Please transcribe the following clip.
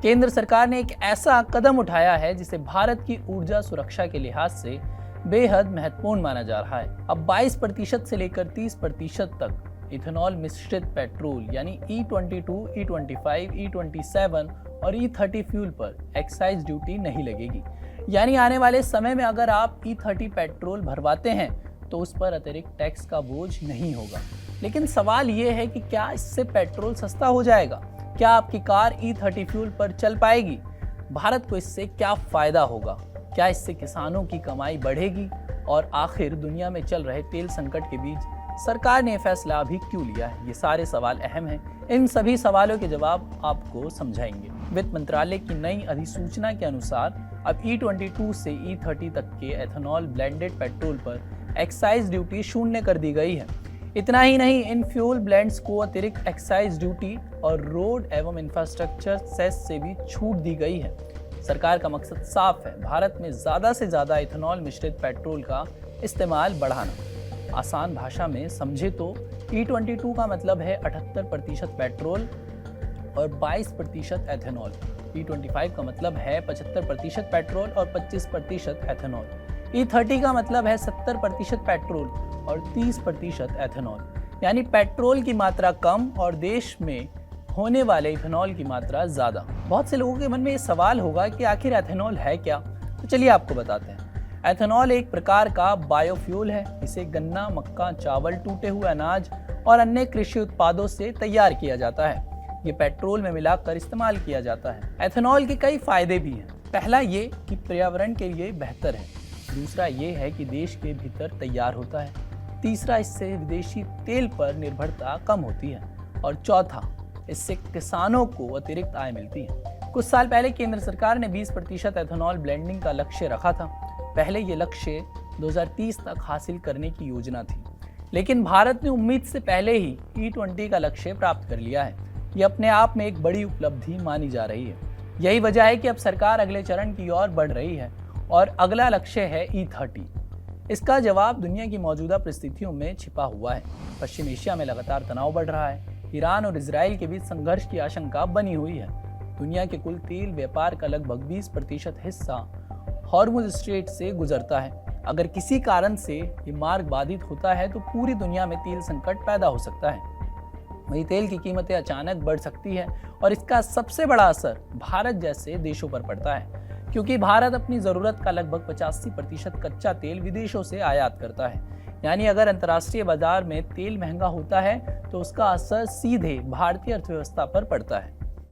केंद्र सरकार ने एक ऐसा कदम उठाया है जिसे भारत की ऊर्जा सुरक्षा के लिहाज से बेहद महत्वपूर्ण माना जा रहा है। अब 22% से लेकर 30% तक इथेनॉल मिश्रित पेट्रोल यानी E22, E25, E27 और E30 फ्यूल पर एक्साइज ड्यूटी नहीं लगेगी। यानी आने वाले समय में अगर आप E30 पेट्रोल भरवाते हैं तो उस पर अतिरिक्त टैक्स का बोझ नहीं होगा। लेकिन सवाल ये है कि क्या इससे पेट्रोल सस्ता हो जाएगा? क्या आपकी कार E30 फ्यूल पर चल पाएगी? भारत को इससे क्या फायदा होगा? क्या इससे किसानों की कमाई बढ़ेगी? और आखिर दुनिया में चल रहे तेल संकट के बीच सरकार ने फैसला अभी क्यों लिया है? ये सारे सवाल अहम हैं। इन सभी सवालों के जवाब आपको समझाएंगे। वित्त मंत्रालय की नई अधिसूचना के अनुसार अब E22 से E30 तक के एथेनॉल ब्लेंडेड पेट्रोल पर एक्साइज ड्यूटी शून्य कर दी गई है। इतना ही नहीं, इन फ्यूल ब्लेंड्स को अतिरिक्त एक्साइज ड्यूटी और रोड एवं इंफ्रास्ट्रक्चर सेस से भी छूट दी गई है। सरकार का मकसद साफ है, भारत में ज़्यादा से ज़्यादा इथेनॉल मिश्रित पेट्रोल का इस्तेमाल बढ़ाना। आसान भाषा में समझे तो E22 का मतलब है 78% पेट्रोल और 22% एथेनॉल। E25 का मतलब है 75% पेट्रोल और 25% एथेनॉल। E30 का मतलब है 70% पेट्रोल और 30% एथेनॉल। यानी पेट्रोल की मात्रा कम और देश में होने वाले इथेनॉल की मात्रा ज़्यादा। बहुत से लोगों के मन में ये सवाल होगा कि आखिर एथेनॉल है क्या? तो चलिए आपको बताते हैं। एथेनॉल एक प्रकार का बायोफ्यूल है। इसे गन्ना, मक्का, चावल, टूटे हुए अनाज और अन्य कृषि उत्पादों से तैयार किया जाता है। ये पेट्रोल में मिलाकर इस्तेमाल किया जाता है। एथेनॉल के कई फायदे भी हैं। पहला ये कि पर्यावरण के लिए बेहतर है। दूसरा ये है कि देश के भीतर तैयार होता है। तीसरा, इससे विदेशी तेल पर निर्भरता कम होती है। और चौथा, इससे किसानों को अतिरिक्त आय मिलती है। कुछ साल पहले केंद्र सरकार ने 20% एथेनॉल ब्लेंडिंग का लक्ष्य रखा था। पहले ये लक्ष्य 2030 तक हासिल करने की योजना थी, लेकिन भारत ने उम्मीद से पहले ही E20 का लक्ष्य प्राप्त कर लिया है। ये अपने आप में एक बड़ी उपलब्धि मानी जा रही है। यही वजह है कि अब सरकार अगले चरण की ओर बढ़ रही है और अगला लक्ष्य है E30। इसका जवाब दुनिया की मौजूदा परिस्थितियों में छिपा हुआ है। पश्चिम एशिया में लगातार तनाव बढ़ रहा है। ईरान और इजराइल के बीच संघर्ष की आशंका बनी हुई है। दुनिया के कुल तेल व्यापार का लगभग 20% हिस्सा हॉर्मुज स्ट्रेट से गुजरता है। अगर किसी कारण से ये मार्ग बाधित होता है तो पूरी दुनिया में तेल संकट पैदा हो सकता है। वहीं तेल की कीमतें अचानक बढ़ सकती है और इसका सबसे बड़ा असर भारत जैसे देशों पर पड़ता है, क्योंकि भारत अपनी ज़रूरत का लगभग 85% कच्चा तेल विदेशों से आयात करता है। यानी अगर अंतर्राष्ट्रीय बाजार में तेल महंगा होता है तो उसका असर सीधे भारतीय अर्थव्यवस्था पर पड़ता है।